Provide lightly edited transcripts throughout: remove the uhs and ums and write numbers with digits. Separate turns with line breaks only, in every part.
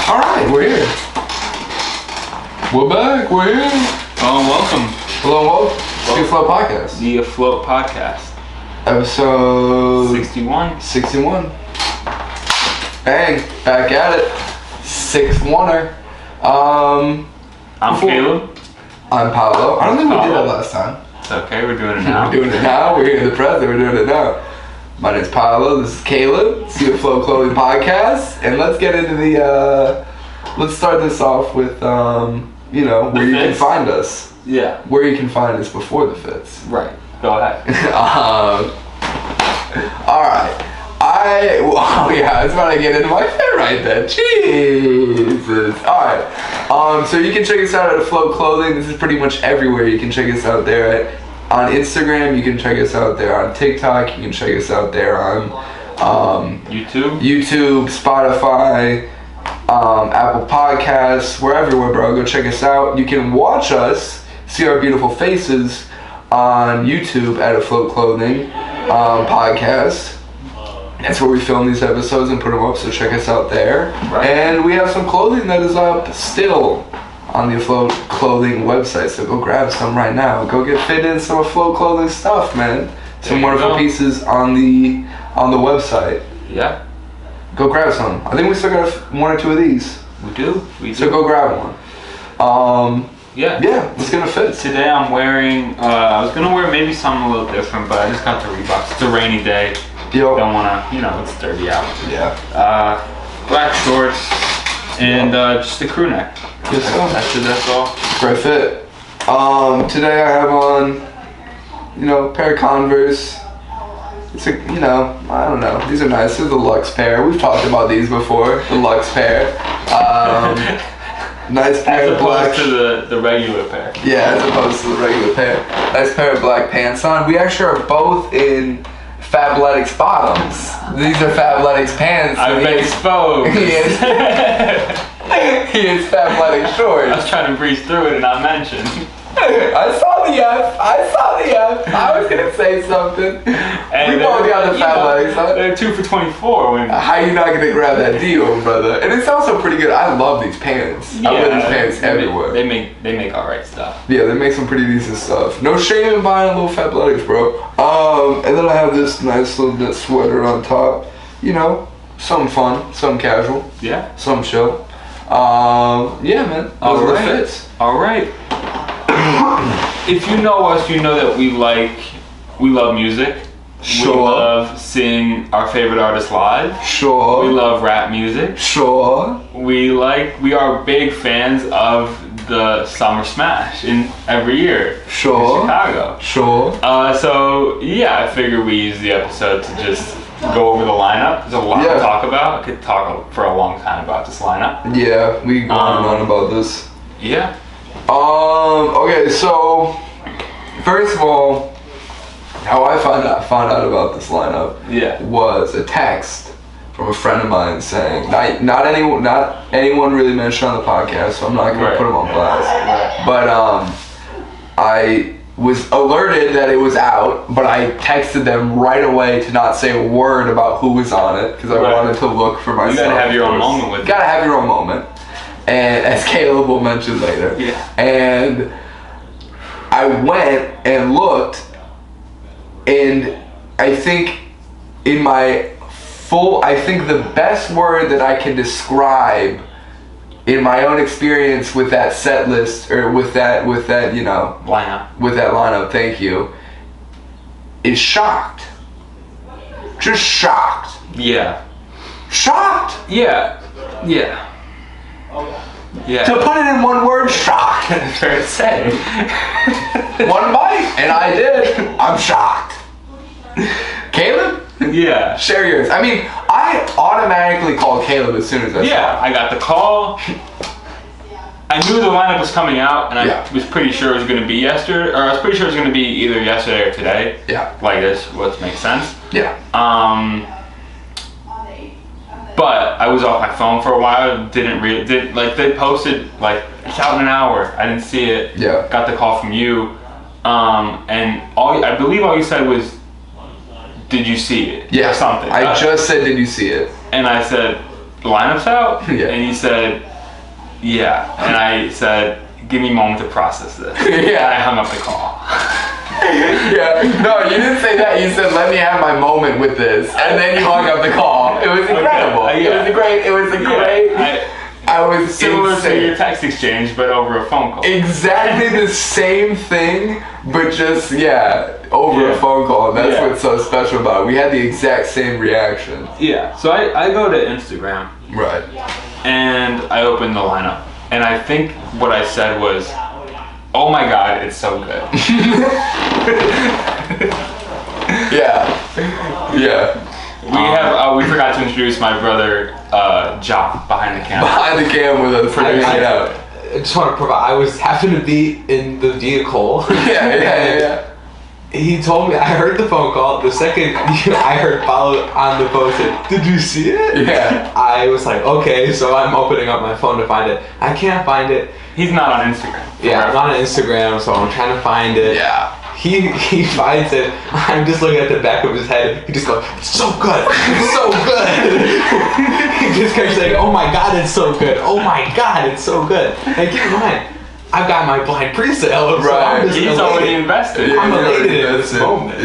Alright, we're here. We're back, we're here.
Hello and welcome.
Hello and welcome to the Afloat Podcast.
The Afloat Podcast.
Episode
61.
61. Bang, back at it. 6-1er.
I'm Caleb.
I'm Paolo. I don't think we did that last time.
It's okay, we're doing it now.
We're doing it now. We're here in the present. We're doing it now. My name's Paolo. This is Caleb. It's the Afloat Clothing Podcast. And let's get into the, let's start this off with, where you can find us.
Yeah.
Where you can find us before the fits.
Right. Go ahead.
Alright. I was about to get into my fit right then. Jesus. Alright. So you can check us out at Afloat Clothing. This is pretty much everywhere. You can check us out there on Instagram. You can check us out there on TikTok. You can check us out there on YouTube, Spotify, Apple Podcasts. We're everywhere, bro. Go check us out. You can watch us, see our beautiful faces on YouTube at Afloat Clothing Podcast. That's where we film these episodes and put them up, so check us out there. Right. And we have some clothing that is up still on the Afloat Clothing website, so go grab some right now. Go get fit in some Afloat Clothing stuff, man. Some wonderful pieces on the website.
Yeah.
Go grab some. I think we still got one or two of these.
We do.
So go grab one.
Yeah,
let's get a fit.
Today I'm wearing, I was going to wear maybe something a little different, but I just got the Reeboks. It's a rainy day.
Yo.
Don't want to, it's dirty out.
Yeah.
Black shorts and just a crew neck.
Yes, sir.
That's all.
Great fit. Today I have on, a pair of Converse. It's a, I don't know. These are nice. This is the Luxe pair. We've talked about these before. The Luxe pair. Nice pair of black.
As opposed to the regular pair.
Yeah, as opposed to the regular pair. Nice pair of black pants on. We actually are both in Fabletics bottoms. These are Fabletics pants.
I've been exposed.
He is Fabletics shorts.
I was trying to breeze through it and not mention.
I saw the F. I was gonna say something. And we both got the Fabletics, huh?
They're 2 for $24.
How you not gonna grab that deal, brother? And it's also pretty good. I love these pants.
Yeah,
I wear these pants everywhere.
They make alright stuff.
Yeah, they make some pretty decent stuff. No shame in buying a little Fabletics, bro. And then I have this nice little knit sweater on top. Some fun, some casual.
Yeah.
Some chill. Yeah, man. Those are the fits.
Alright. If you know us, you know that we love music.
Sure.
We love seeing our favorite artists live.
Sure.
We love rap music.
Sure.
We are big fans of the Summer Smash every year.
Sure.
In Chicago.
Sure.
So yeah, I figured we use the episode to just go over the lineup. There's a lot to talk about. I could talk for a long time about this lineup.
Yeah, we go on and on about this.
Yeah.
Okay, so first of all, how I found out about this lineup was a text from a friend of mine saying, not anyone really mentioned on the podcast, so I'm not gonna put him on blast. But I was alerted that it was out, but I texted them right away to not say a word about who was on it because I wanted to look for myself.
You gotta have your own moment with it.
Gotta have your own moment. And as Caleb will mention later.
Yeah.
And I went and looked, and I think the best word that I can describe in my own experience with that set list, or with that lineup, thank you, is shocked. Just shocked.
Yeah.
Shocked.
Yeah. Yeah. Yeah.
To put it in one word, shocked.
Fair to say.
One bite, and I did. I'm shocked. Caleb?
Yeah.
Share yours. I mean, I automatically called Caleb as soon as I saw it.
I got the call. I knew the lineup was coming out, and I was pretty sure it was going to be yesterday, or I was pretty sure it was going to be either yesterday or today.
Yeah.
Like this, what makes sense.
Yeah.
But I was off my phone for a while. They posted it's out in an hour. I didn't see it.
Yeah.
Got the call from you, and I believe all you said was, "Did you see it?"
Yeah.
Or something.
I just said, "Did you see it?"
And I said, lineups out?
Yeah.
And he said, yeah. And I said, give me a moment to process this.
Yeah.
And I hung up the call.
Yeah. No, you didn't say that. You said, let me have my moment with this. And then you hung up the call. It was incredible.
Okay.
It was a great. I was
similar
insane.
to your text exchange, but over a phone call.
Exactly the same thing, but just, over a phone call. And that's what's so special about it. We had the exact same reaction.
Yeah. So I go to Instagram.
Right.
And I open the lineup. And I think what I said was, oh my God, it's so good.
Yeah.
We forgot to introduce my brother, Jock, behind the camera.
Behind the cam with us, producing it out.
I just want to provide, happened to be in the vehicle.
Yeah.
He told me, I heard the phone call. The second I heard Paolo on the phone said, did you see it?
Yeah.
I was like, okay, so I'm opening up my phone to find it. I can't find it.
He's not on Instagram.
Yeah, I'm on Instagram, so I'm trying to find it.
Yeah.
He finds it. I'm just looking at the back of his head. He just goes, it's so good. It's so good. He just kept saying, oh my God, it's so good. Oh my God, it's so good. And keep in mind, I've got my blind pre-sale. So
Right.
I'm just
He's
elated.
already invested.
I'm elated in this moment.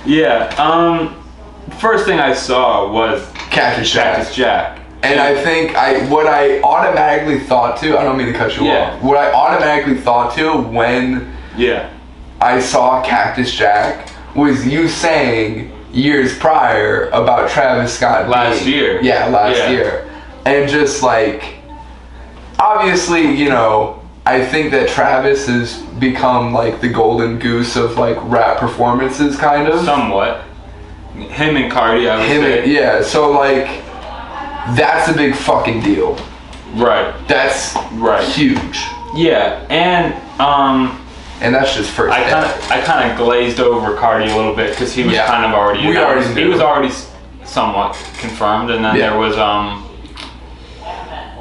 Yeah. First thing I saw was
Cactus
Jack.
And I think what I automatically thought to, I don't mean to cut you off. What I automatically thought to when I saw Cactus Jack was you saying years prior about Travis Scott
last year.
Yeah, last year. And just like, obviously, I think that Travis has become like the golden goose of like rap performances, kind of.
Somewhat. Him and Cardi, I would say.
Yeah, so like, that's a big fucking deal.
Right.
That's huge.
Yeah, and
that's just first.
I kind of glazed over Cardi a little bit because he was kind of already. He was already somewhat confirmed, and then there was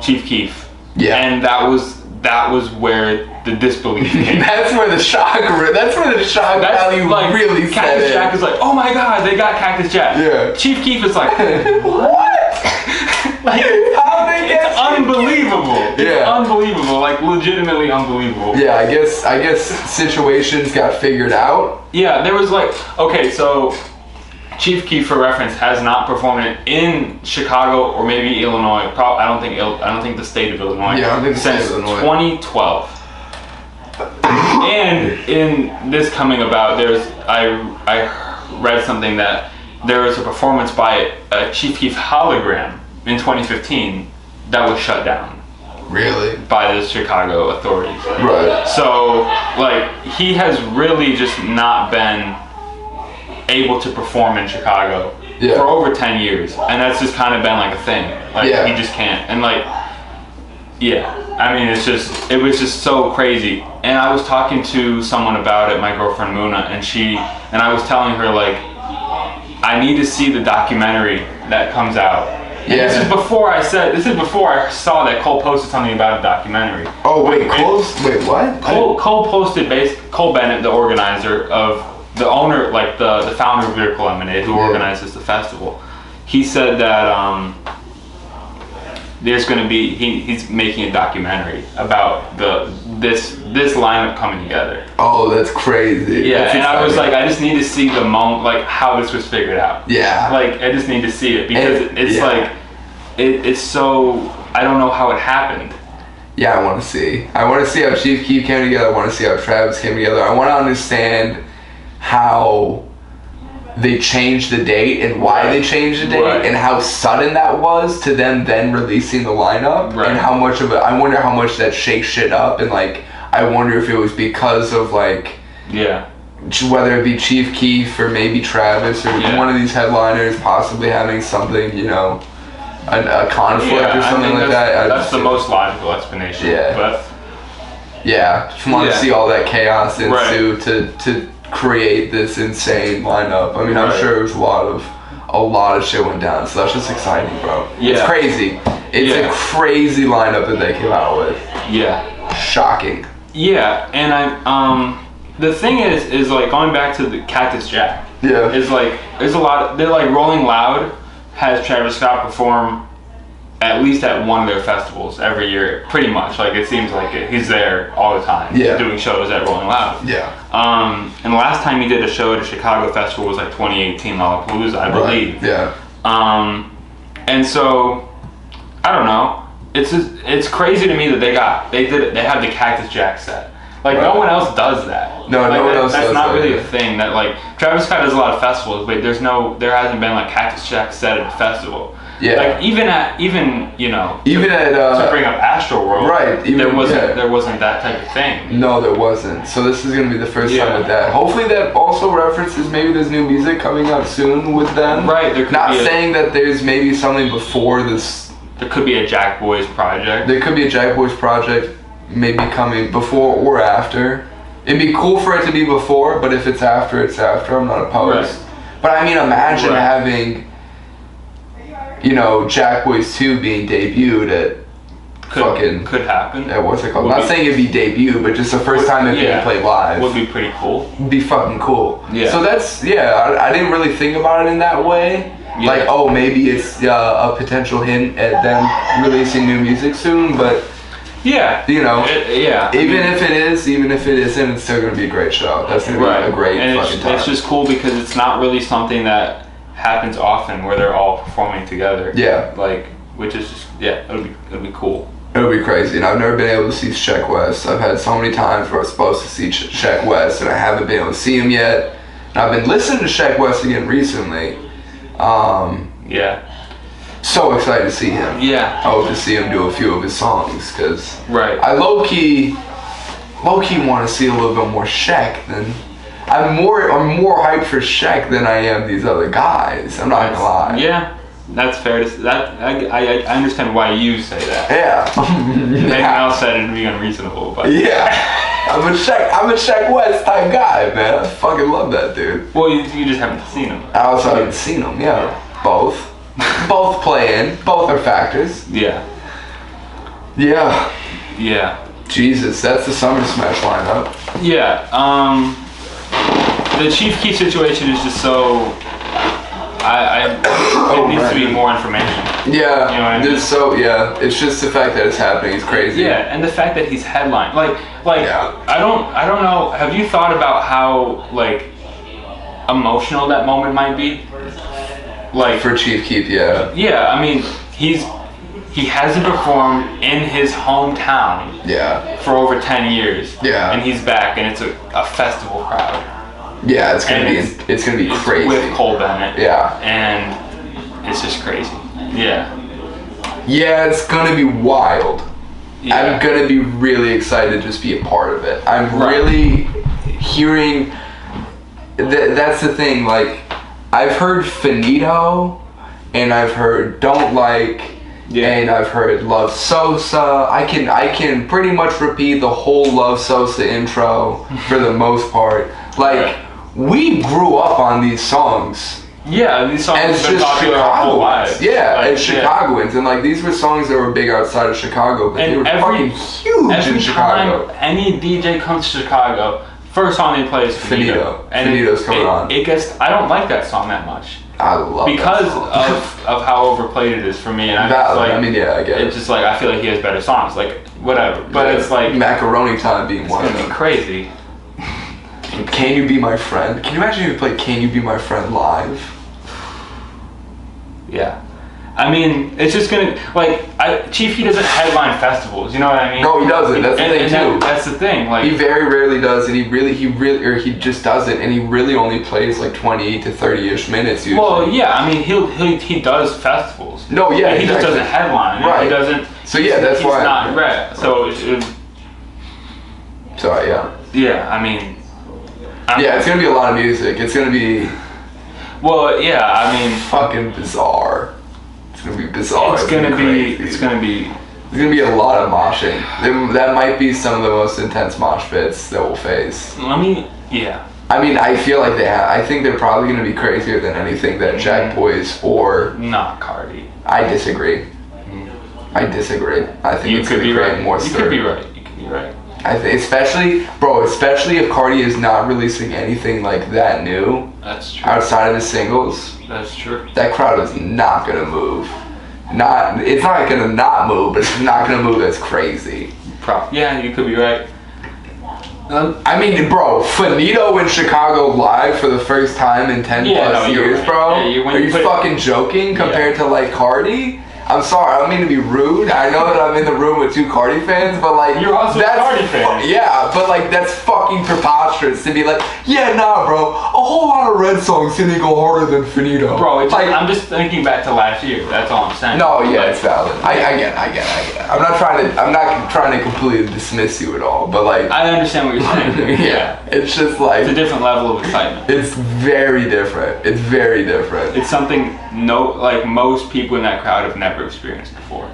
Chief Keef.
Yeah.
And that was where the disbelief came.
That's where the shock value
like,
really set
Cactus
in.
Jack is like, oh my God, they got Cactus Jack.
Yeah.
Chief Keef is like,
what?
Like, it's unbelievable. It's unbelievable. Like, legitimately unbelievable.
Yeah, I guess situations got figured out.
Yeah, there was like, okay, so Chief Keef, for reference, has not performed in Chicago or maybe Illinois. I don't think the state of Illinois.
Yeah, I don't think the
since
state of Illinois.
2012. And in this coming about, I read something that there was a performance by a Chief Keef hologram in 2015 that was shut down.
Really?
By the Chicago authorities.
Right.
So, like, he has really just not been able to perform in Chicago for over 10 years. And that's just kind of been like a thing. Like, he just can't. And like, I mean, it was just so crazy. And I was talking to someone about it, my girlfriend Muna, and I was telling her, like, I need to see the documentary that comes out. And this is before I saw that Cole posted something about a documentary.
Oh wait, what?
Cole posted Cole Bennett, the organizer the owner, like the founder of Lyrical Lemonade, who organizes the festival. He said that there's going to be he's making a documentary about this lineup coming together.
Oh, that's crazy.
Yeah,
that's
and I was like, I just need to see the moment, like how this was figured out.
Yeah.
Like, I just need to see it because it's like it's so, I don't know how it happened.
Yeah, I want to see how Chief Keef came together. I want to see how Travis came together. I want to understand how they changed the date and why they changed the date and how sudden that was to them then releasing the lineup and how much of it, I wonder how much that shakes shit up, and like I wonder if it was because of like whether it be Chief Keef or maybe Travis or one of these headliners possibly having something, a conflict or something like that.
That's the most logical explanation. But
just want to see all that chaos ensue to create this insane lineup. I mean, I'm sure it was a lot of shit went down, so that's just exciting, bro. It's crazy. It's a crazy lineup that they came out with. Shocking.
And the thing is like going back to the Cactus Jack.
Is
like there's a lot. They're like Rolling Loud has Travis Scott perform at least at one of their festivals every year, pretty much. Like, it seems like it. He's there all the time, doing shows at Rolling Loud.
Yeah.
And the last time he did a show at a Chicago festival was like 2018 Lollapalooza, I believe.
Yeah.
And so, I don't know. It's crazy to me that they have the Cactus Jack set. Like, no one else does that.
No,
like,
no one else does that.
That's not really a thing. That, like, Travis Scott does a lot of festivals, but there hasn't been like Cactus Jack set at a festival.
Yeah.
Like, even at to bring up Astroworld,
right?
There wasn't that type of thing.
No, there wasn't. So this is gonna be the first time with that. Hopefully that also references maybe there's new music coming out soon with them.
Right.
Not saying that there's maybe something before this.
There could be a Jack Boys project.
There could be a Jack Boys project maybe coming before or after. It'd be cool for it to be before, but if it's after, it's after. I'm not opposed.
Right.
But I mean, imagine having, Jack Boys 2 being debuted at
could happen.
At what's it called? I'm not saying it'd be debut, but just the first time it being played live.
Would be pretty cool.
Be fucking cool.
Yeah.
So that's, I didn't really think about it in that way. Yeah. Like, oh, maybe it's a potential hint at them releasing new music soon, but
even
if it is, even if it isn't, it's still gonna be a great show. That's gonna be a great fucking time.
It's just cool because it's not really something that happens often where they're all performing together.
Yeah.
Like, which is just it'll be cool.
It'll be crazy, and I've never been able to see Sheck West. I've had so many times where I was supposed to see Sheck West, and I haven't been able to see him yet. And I've been listening to Sheck West again recently. So excited to see him.
Yeah.
I hope to see him do a few of his songs, because
I
low-key want to see a little bit more Sheck than... I'm more hyped for Sheck than I am these other guys. I'm not gonna lie.
Yeah, that's fair to say. That I understand why you say that.
Yeah.
Anything else said it'd be unreasonable, but
I'm a Sheck West type guy, man. I fucking love that dude.
Well, you just haven't seen him.
I also haven't seen him. Yeah. Both play in. Both are factors.
Yeah.
Jesus, that's the Summer Smash lineup.
The Chief Keef situation is just so. It needs to be more information.
Yeah.
You know what I mean?
It's just the fact that it's happening. It's crazy.
Yeah, and the fact that he's headlined. I don't know. Have you thought about how emotional that moment might be? Like,
for Chief Keef, yeah.
Yeah, I mean, he hasn't performed in his hometown for over 10 years.
Yeah.
And he's back, and it's a festival crowd.
Yeah, it's gonna be crazy.
With Cole Bennett.
Yeah.
And it's just crazy. Yeah.
Yeah, it's gonna be wild. Yeah. I'm gonna be really excited to just be a part of it. I'm really hearing... That's the thing, like, I've heard Finito, and I've heard Don't Like, and I've heard Love Sosa. I can pretty much repeat the whole Love Sosa intro for the most part. Like, we grew up on these songs.
Yeah, these songs have been popular our whole lives.
Yeah, and Chicagoans. And like, these were songs that were big outside of Chicago, but they were fucking huge in Chicago.
Every time any DJ comes to Chicago, first song they play is Finito. And
Finito's coming on.
I don't like that song that much.
I love
because
that song.
of how overplayed it is for me, and I get it. It's just like, I feel like he has better songs, like whatever. But it's like
Macaroni Time being one of them.
It's gonna be crazy.
Can You Be My Friend? Can you imagine if you played Can You Be My Friend live?
Yeah. I mean, it's just gonna, Chief Keef doesn't headline festivals, you know what I mean?
No, he doesn't. That's the thing too.
That's the thing. Like,
he very rarely does, and he just doesn't, and he really only plays like 20 to 30-ish minutes usually.
Well, yeah, I mean, he does festivals.
No, yeah,
he just doesn't headline.
Right.
He doesn't.
So yeah, that's why.
He's not red. So
Sorry, yeah.
Yeah, I mean.
It's gonna be a lot of music. It's gonna be.
Well, yeah, I mean.
Fucking bizarre. It's gonna be bizarre.
It's gonna be
a lot of moshing. That might be some of the most intense mosh pits that we'll face.
I
mean, I feel like I think they're probably gonna be crazier than anything that Jack Boys or.
Not Cardi.
I disagree. I think
you
it's
could
gonna
be
create
right.
more.
You could be right. You could be right.
I think, especially if Cardi is not releasing anything like that new.
That's true.
Outside of his singles.
That's true.
That crowd is not gonna move. It's not gonna not move, but it's not gonna move as crazy.
Yeah, you could be right.
I mean, bro, Finito in Chicago live for the first time in 10 plus years, bro. Are you fucking joking compared to like Cardi? I'm sorry, I don't mean to be rude. I know that I'm in the room with two Cardi fans, but like
you're also a Cardi fan.
Yeah, but like that's fucking preposterous to be like, yeah, nah, bro. A whole lot of Red songs didn't go harder than Finito.
Bro, it's
like,
I'm just thinking back to last year. That's all I'm saying.
No, yeah, it's valid. I get it. I'm not trying to completely dismiss you at all, but like
I understand what you're saying.
Yeah, it's just like
it's a different level of excitement.
It's very different.
It's something most people in that crowd have never experienced before.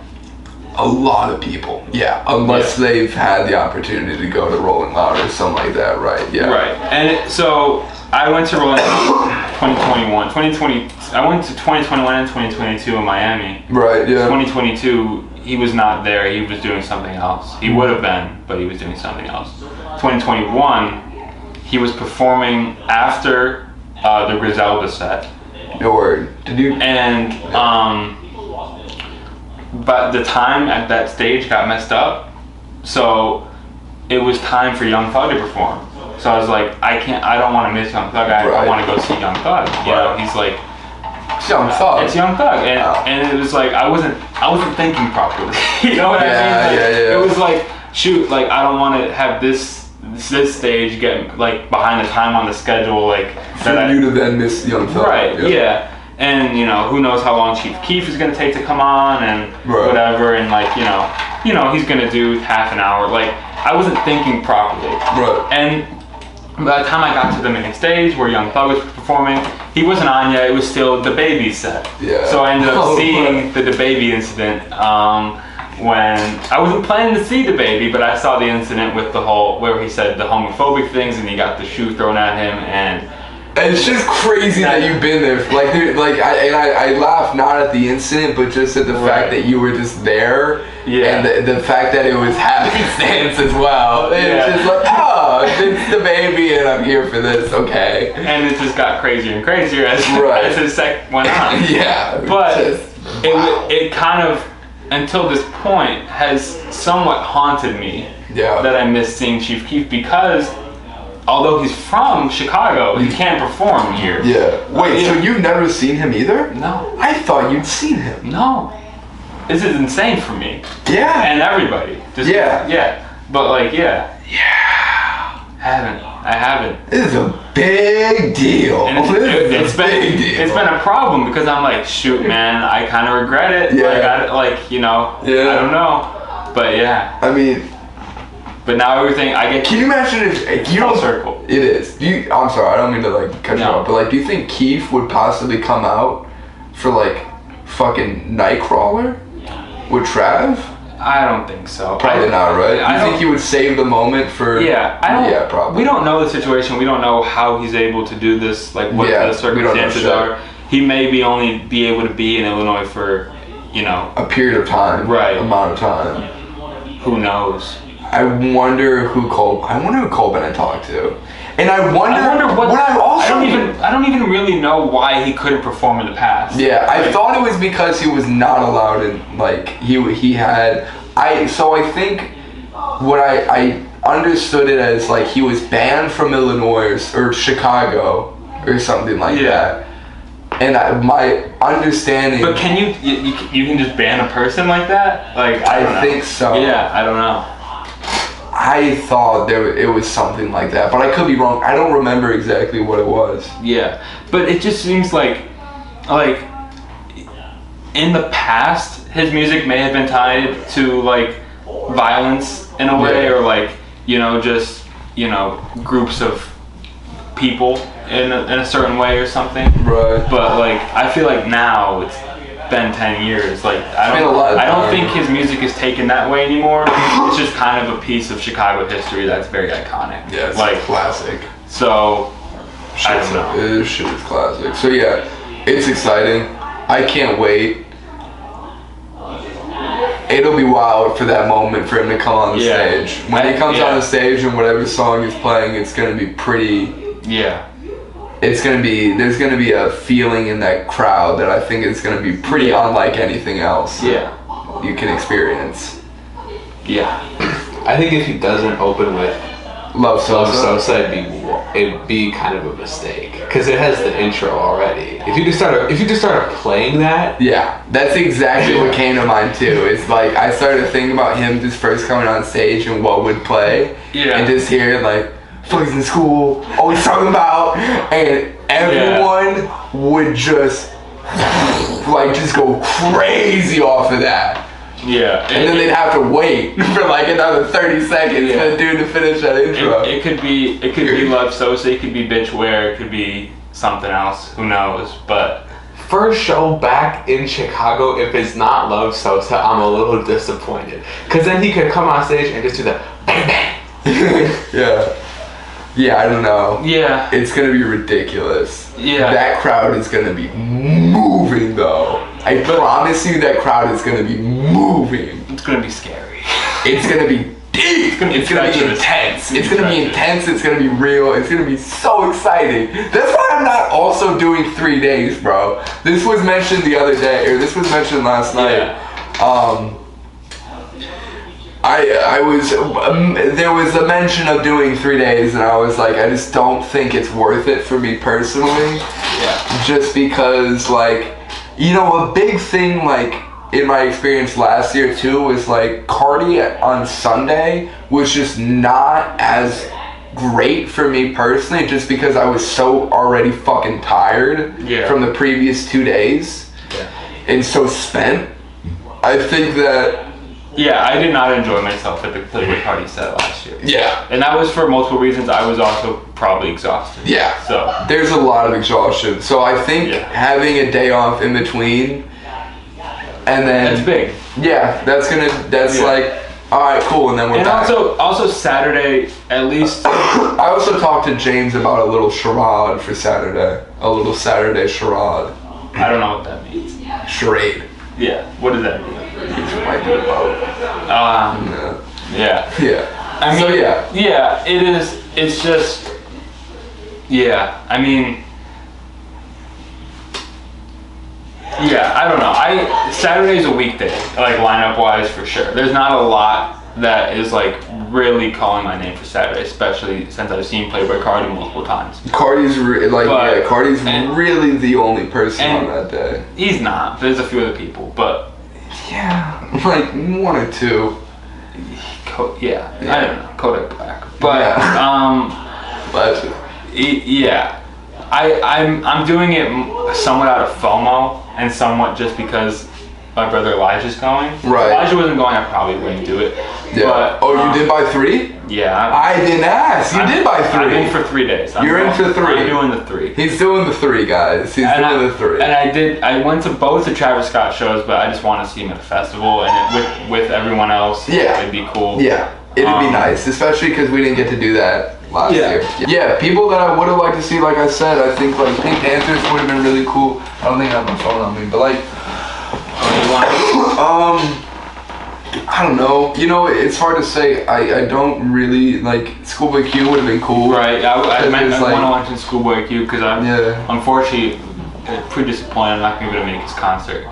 A lot of people, yeah, unless they've had the opportunity to go to Rolling Loud or something like that, right? Yeah,
right. And so I went to Rolling Loud 2020. I went to 2021 and 2022 in Miami.
Right. Yeah.
2022, he was not there. He was doing something else. He would have been, but he was doing something else. 2021, he was performing after the Griselda set.
No word. Did you?
And but the time at that stage got messed up, so it was time for Young Thug to perform. So I was like, I don't want to miss Young Thug. I want to go see Young Thug. You know, he's like,
it's Young Thug.
It's Young Thug, and it was like I wasn't thinking properly. You know what I mean?
Yeah.
It was like, shoot, like I don't want to have this stage get like behind the time on the schedule, like
for you to then miss Young Thug.
Right. Yeah. And you know, who knows how long Chief Keef is gonna take to come on and whatever, and like you know he's gonna do half an hour. Like I wasn't thinking properly.
Right.
And by the time I got to the main stage where Young Thug was performing, he wasn't on yet. It was still the Baby set.
Yeah.
So I ended up seeing the Baby incident when I wasn't planning to see the Baby, but I saw the incident with the whole where he said the homophobic things and he got the shoe thrown at him and
it's just crazy that you've been there. Like, dude, I laugh not at the incident, but just at the fact that you were just there. Yeah. And the fact that it was happenstance as well. It's just like, oh, it's the Baby, and I'm here for this. Okay.
And it just got crazier and crazier as the sec went on.
Yeah.
But it kind of, until this point, has somewhat haunted me.
Yeah.
That I missed seeing Chief Keef because. Although he's from Chicago, he can't perform here.
Yeah. Wait, so you've never seen him either?
No.
I thought you'd seen him.
No. This is insane for me.
Yeah.
And everybody. Yeah. But like, yeah. I haven't.
This is a big deal.
And it's been a problem because I'm like, shoot, man, I kind of regret it.
Yeah.
I don't know. But yeah.
I mean.
But now everything I get.
Can you imagine if you don't
circle?
It is. I'm sorry, I don't mean to like cut you off, but like, do you think Keef would possibly come out for like fucking Nightcrawler with Trav?
I don't think so.
Probably not, right? Do you think he would save the moment for?
Yeah, I don't.
Yeah, probably.
We don't know the situation. We don't know how he's able to do this. Like what the circumstances are. He may only be able to be in Illinois for,
a period of time.
Right.
Amount of time.
Who knows?
I wonder who Colbin had talked to, and I wonder what I
don't even really know why he couldn't perform in the past.
Yeah, I thought it was because he was not allowed in. Like he had. So I think what I understood it as like he was banned from Illinois or Chicago or something like that. And my understanding.
But can you can just ban a person like that? Like
I think so.
Yeah, I don't know.
I thought it was something like that, but I could be wrong. I don't remember exactly what it was.
Yeah, but it just seems like in the past, his music may have been tied to like violence in a way, or like just groups of people in a certain way or something.
Right.
But like I feel like now it's been 10 years. Like I don't think his music is taken that way anymore. It's just kind of a piece of Chicago history that's very iconic.
Yeah, it's
like
classic.
So I don't know.
This shit is classic. So yeah, it's exciting. I can't wait. it'll be wild for that moment for him to come on the stage. When he comes on the stage and whatever song he's playing, it's gonna be pretty.
Yeah.
It's gonna be. There's gonna be a feeling in that crowd that I think is gonna be pretty unlike anything else.
Yeah.
You can experience.
Yeah.
I think if he doesn't open with
Love Sosa,
it'd be kind of a mistake because it has the intro already. If you just started playing that,
that's exactly what came to mind too. It's like I started thinking about him just first coming on stage and what would play, and just hearing like "Flies in School," always talking about, and everyone would just go crazy off of that.
Yeah.
And then they'd have to wait for like another 30 seconds for the dude to finish that intro.
It could be Love Sosa, it could be Bitch Where, it could be something else, who knows, but...
First show back in Chicago, if it's not Love Sosa, I'm a little disappointed. Because then he could come on stage and just do the bang bang.
Yeah, I don't know.
Yeah.
It's gonna be ridiculous.
Yeah.
That crowd is gonna be moving though. I promise you that crowd is gonna be moving.
It's gonna be scary.
It's gonna be deep. It's gonna be intense. It's gonna be intense. It's gonna be real. It's gonna be so exciting. That's why I'm not also doing 3 days, bro. This was mentioned the other day, or this was mentioned last night. There was a mention of doing 3 days, and I was like, I just don't think it's worth it for me personally.
Yeah.
Just because, like, you know, a big thing, like, in my experience last year too, was like Cardi on Sunday was just not as great for me personally, just because I was so already fucking tired from the previous 2 days and so spent. I think that.
Yeah, I did not enjoy myself at the Playboy Party set last year.
Yeah.
And that was for multiple reasons. I was also probably exhausted.
Yeah.
So
there's a lot of exhaustion. So I think having a day off in between, and then
that's big.
Yeah, that's like, all right, cool, and then we're back.
And also Saturday, at least.
I also talked to James about a little charade for Saturday. A little Saturday charade.
I don't know what that means.
Charade.
Yeah. What does that mean?
Might do both.
Yeah. I mean, yeah, it is. It's just. Yeah, I mean. Yeah, I don't know. Saturday's a weekday, like lineup wise for sure. There's not a lot that is like really calling my name for Saturday, especially since I've seen Playboy Cardi multiple times.
Cardi's really the only person on that day.
He's not. There's a few other people, but
like 1 or 2.
I don't know, Kodak Black, but I'm doing it somewhat out of FOMO and somewhat just because my brother Elijah's going.
Right.
If Elijah wasn't going, I probably wouldn't do it.
Yeah. But, you did buy 3?
Yeah.
I didn't ask. You did buy 3.
I'm in for 3 days.
You're in for 3.
I'm doing the 3.
He's doing the 3, guys. He's doing the 3.
And I went to both the Travis Scott shows, but I just want to see him at a festival and with everyone else.
Yeah.
It'd be cool.
Yeah. It'd be nice, especially because we didn't get to do that last year. Yeah, people that I would have liked to see, like I said, I think like Pink Panthers would have been really cool. I don't think I have my phone on me, but like, I don't know. You know, it's hard to say. I don't really like Schoolboy Q would have been cool.
Right. I want to watch Schoolboy Q because I'm unfortunately pretty disappointed I'm not going to be able to make his concert.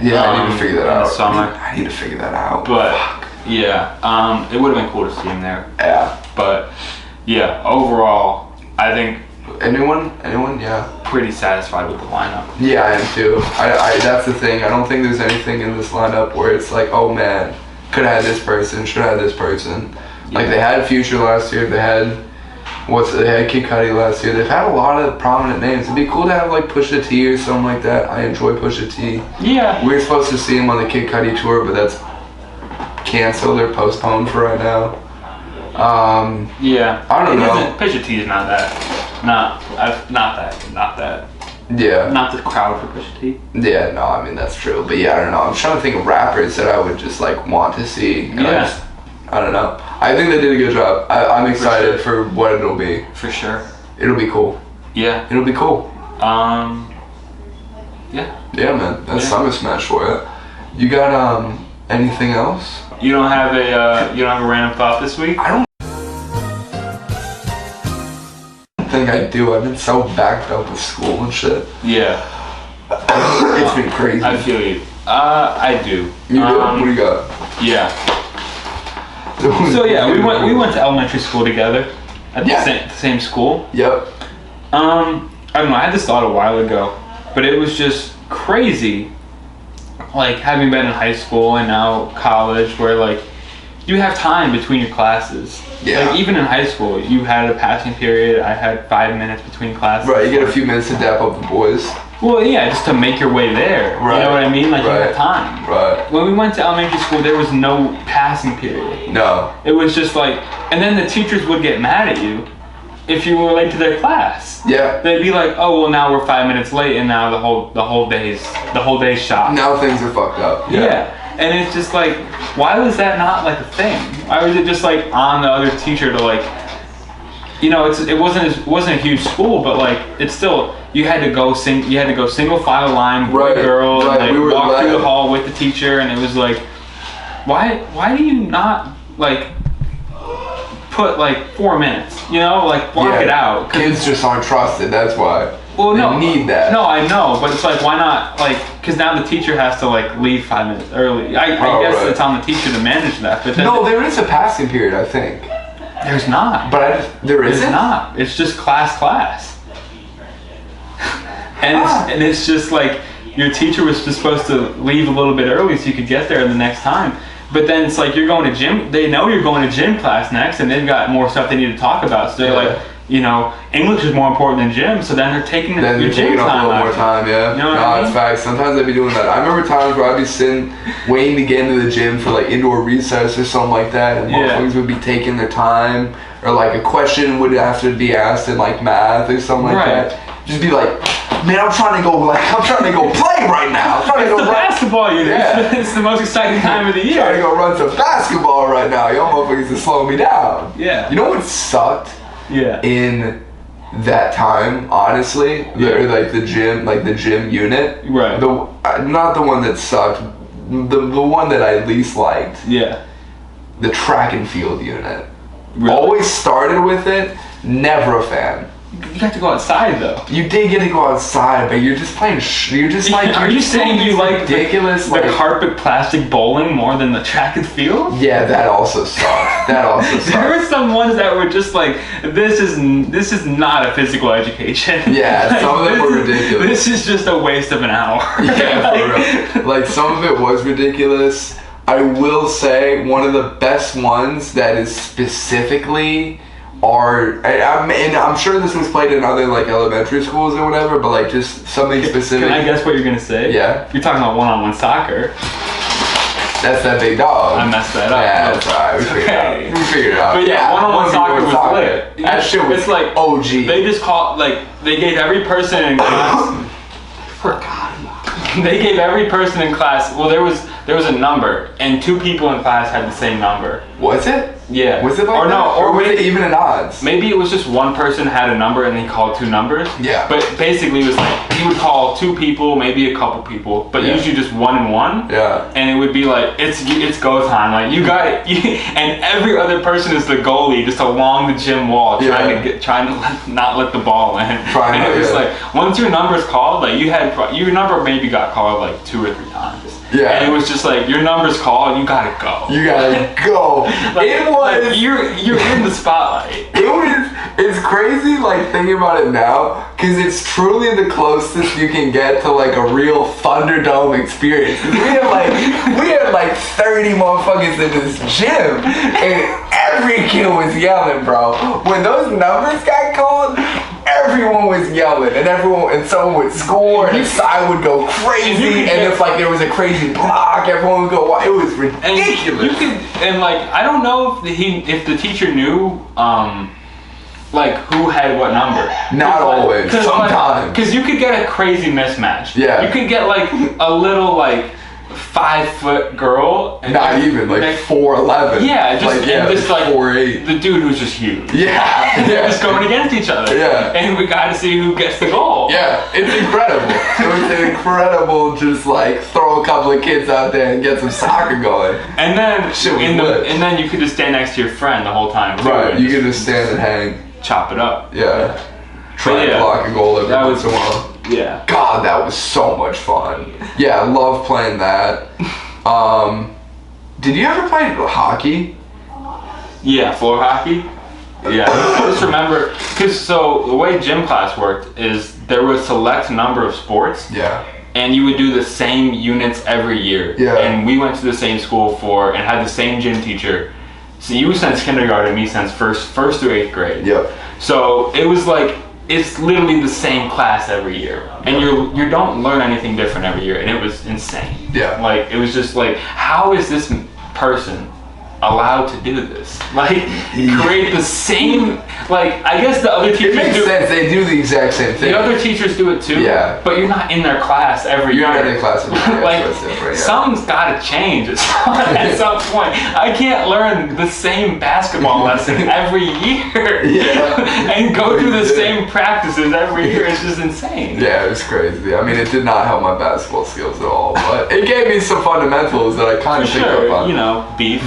Yeah, I need to figure that out.
In the summer.
I need to figure that out.
But yeah, it would have been cool to see him there.
Yeah.
But yeah, overall, I think.
Anyone? Yeah.
Pretty satisfied with the lineup.
Yeah, I am too. I that's the thing. I don't think there's anything in this lineup where it's like, oh man, could have had this person, should have had this person. Yeah. Like they had Future last year. They had Kid Cudi last year. They've had a lot of prominent names. It'd be cool to have like Pusha T or something like that. I enjoy Pusha T.
Yeah.
We were supposed to see him on the Kid Cudi tour, but that's canceled or postponed for right now.
Yeah.
I don't know.
Pusha T is not that. Not that.
Yeah.
Not the crowd for Pusha T.
Yeah, no, I mean that's true. But yeah, I don't know. I'm trying to think of rappers that I would just like want to see. And I don't know. I think they did a good job. I'm excited for what it'll be.
For sure.
It'll be cool.
Yeah.
It'll be cool.
Yeah.
Yeah, man. That's Summer Smash for it. You got Anything else?
You don't have a random thought this week?
I don't think I do. I've been so backed up with school and shit.
Yeah.
It's been crazy.
I feel you. I do.
You do? What do you got?
Yeah. So yeah, we went to elementary school together at the same school.
Yep.
I don't know. I had this thought a while ago, but it was just crazy. Like having been in high school and now college, where like you have time between your classes.
Yeah.
Like even in high school, you had a passing period. I had 5 minutes between classes.
Right. You get a few minutes to dap up the boys.
Well, yeah, just to make your way there.
Right.
You know what I mean? Like you had time.
Right.
When we went to elementary school, there was no passing period.
No.
It was just like, and then the teachers would get mad at you if you were late to their class.
Yeah.
They'd be like, "Oh, well, now we're 5 minutes late, and now the whole day's shot."
Now things are fucked up.
Yeah. And it's just like, why was that not like a thing? Why was it just like on the other teacher to like, you know, it wasn't a huge school, but like it's still, you had to go single file line, boy, girl, and like we walk through the hall with the teacher, and it was like, why do you not like put like 4 minutes, you know, like block it out?
Kids just aren't trusted. That's why.
Well,
they need that.
No, I know, but it's like, why not, like, because now the teacher has to like leave 5 minutes early. I guess it's on the teacher to manage that. But then
no, there is a passing period, I think.
There's not.
But there isn't?
There's not. It's just class. And it's just like, your teacher was just supposed to leave a little bit early so you could get there the next time. But then it's like, you're going to gym, they know you're going to gym class next, and they've got more stuff they need to talk about. So they're like, you know, English is more important than gym, so then they're taking your gym time.
A little more time, yeah.
You know what I mean?
It's facts. Sometimes I'd be doing that. I remember times where I'd be sitting, waiting to get into the gym for like indoor recess or something like that, and motherfuckers would be taking their time, or like a question would have to be asked in like math or something like that. Just be like, man, I'm trying to go play right now. I'm trying to go
run. Basketball unit. Yeah. It's the most exciting time of the year.
I'm trying to go run some basketball right now. Y'all motherfuckers are slowing me down.
Yeah.
You know what sucked?
Yeah.
In that time, honestly, the gym unit.
Right.
Not the one that sucked. The one that I least liked.
Yeah.
The track and field unit.
Really?
Always started with it. Never a fan.
You got to go outside though.
You did get to go outside, but you're just playing. You're just like.
Are you saying you like
ridiculous
the carpet plastic bowling more than the track and field?
Yeah, that also sucked.
There were some ones that were just like, this is not a physical education.
Yeah, like, some of them were ridiculous.
This is just a waste of an hour.
Yeah, for real. Like some of it was ridiculous. I will say one of the best ones that is specifically. And I'm sure this was played in other like elementary schools or whatever, but like just something specific.
Can I guess what you're gonna say?
Yeah.
You're talking about one-on-one soccer.
That's that big dog.
I messed that up.
Yeah, that's alright. We figured it out.
But yeah, one-on-one soccer was lit.
That shit was
like
OG.
They just called, like, they gave every person in class. They gave every person in class. Well, there was a number, and 2 people in class had the same number.
Was it?
Yeah.
Was it like that? Or was it even in odds?
Maybe it was just one person had a number and he called 2 numbers.
Yeah.
But basically it was like, he would call 2 people, maybe a couple people, but usually just 1 and 1.
Yeah.
And it would be like, it's go time. Like, you got it. And every other person is the goalie just along the gym wall trying to not let the ball in. And it was like, once your number's called, like your number maybe got called like 2 or 3 times.
Yeah.
And it was just like, your number's called, you gotta go.
You gotta go.
Like,
it was.
Like, you're in the spotlight.
It's crazy, like, thinking about it now, because it's truly the closest you can get to, like, a real Thunderdome experience. We had like 30 motherfuckers in this gym, and every kid was yelling, bro. When those numbers got called, everyone was yelling, and someone would score, and the side would go crazy, and if like there was a crazy block, everyone would go wild. It was ridiculous.
And like, I don't know if the teacher knew like who had what number.
Not always. Sometimes.
Because you could get a crazy mismatch.
Yeah.
You could get like a little like 5-foot girl. And
not even, like 4'11".
Yeah, just,
like,
and just like
4'8".
the dude who's just huge.
Yeah.
And they're just going against each other.
Yeah.
And we got to see who gets the goal.
Yeah, it's incredible. It was incredible, just like throw a couple of kids out there and get some soccer going.
And then
and
then you could just stand next to your friend the whole time. Too,
right, you could just stand and hang.
Chop it up.
Yeah. Try to block a goal every once in a while.
Yeah.
God, that was so much fun. Yeah, I love playing that. Did you ever play hockey?
Yeah, floor hockey. Yeah, I just remember, because so the way gym class worked is there was a select number of sports.
Yeah.
And you would do the same units every year.
Yeah.
And we went to the same school and had the same gym teacher. So you since kindergarten, me since first through 8th grade.
Yep.
So it was like, it's literally the same class every year. And you don't learn anything different every year. And it was insane.
Yeah.
Like, it was just like, how is this person allowed to do this? Like, create the same, like, I guess the other teachers
It makes sense, they do the exact same thing.
The other teachers do it too.
Yeah.
But you're not in their class every year.
You're not in class every year.
Like, something's got to change at some point. I can't learn the same basketball lesson every year.
Yeah.
And go through the same practices every year. It's just insane.
Yeah, it was crazy. I mean, it did not help my basketball skills at all, but it gave me some fundamentals that I kind of picked up on.
You know, beef.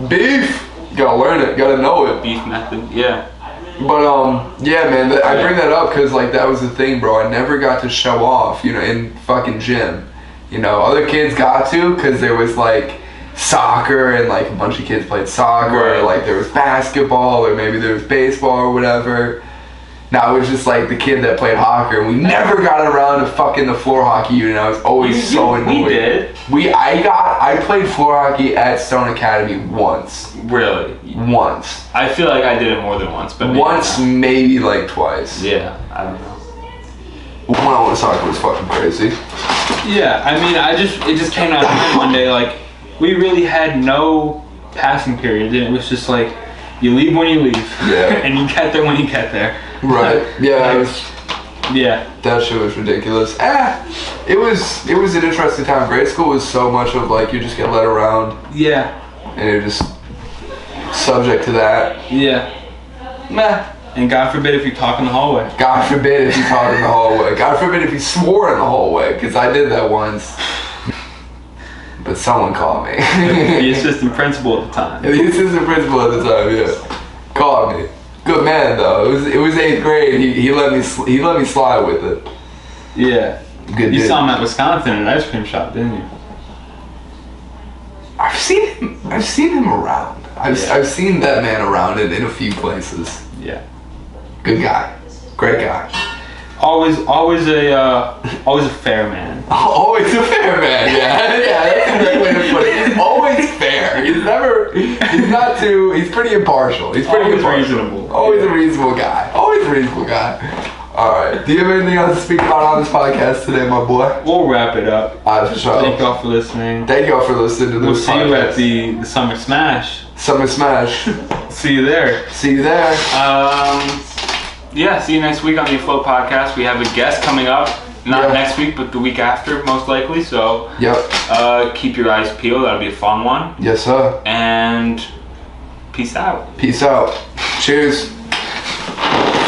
Beef! You gotta learn it, gotta know it.
Beef method, yeah.
But, yeah, man, I bring that up because, like, that was the thing, bro. I never got to show off, you know, in fucking gym. You know, other kids got to because there was, like, soccer and, like, a bunch of kids played soccer.
Right.
Or, like, there was basketball or maybe there was baseball or whatever. Now it was just like the kid that played hockey, and we never got around to fucking the floor hockey unit. I was always so annoyed.
We did.
I played floor hockey at Stone Academy once.
Really?
Once.
I feel like I did it more than once, but
maybe like twice.
Yeah, I don't know.
When I went to soccer was fucking crazy.
Yeah, I mean, it just came out of mind one day. Like, we really had no passing period, and it was just like, you leave when you leave, and you get there when you get there.
Right. Yeah.
Yeah.
That shit was ridiculous. It was an interesting time. Grade school was so much of like you just get led around.
Yeah.
And you're just subject to that.
Yeah. Meh. And God forbid if you talk in the hallway.
God forbid if you talk in the hallway. God forbid if you swore in the hallway, because I did that once. But someone called me.
The assistant principal at the time.
The assistant principal at the time, yeah. Called me. Good man though. It was 8th grade. He let me slide with it.
Yeah.
Good.
You saw him at Wisconsin in an ice cream shop, didn't you?
I've seen him around. I've seen that man around in a few places.
Yeah.
Good guy. Great guy.
Always a fair man.
Always a fair man, yeah. Yeah, that's a great way to put it. He's always fair. He's pretty impartial. He's pretty
reasonable.
Always a reasonable guy. Always a reasonable guy. Alright. Do you have anything else to speak about on this podcast today, my boy?
We'll wrap it up.
Alright, for sure.
Thank y'all for listening.
Thank y'all for listening to this podcast.
We'll see you at the Summer Smash.
Summer Smash.
See you there.
See you there.
Yeah, see you next week on the Afloat Podcast. We have a guest coming up. Not next week, but the week after, most likely. So, keep your eyes peeled. That'll be a fun one.
Yes, sir.
And peace out.
Peace out. Cheers.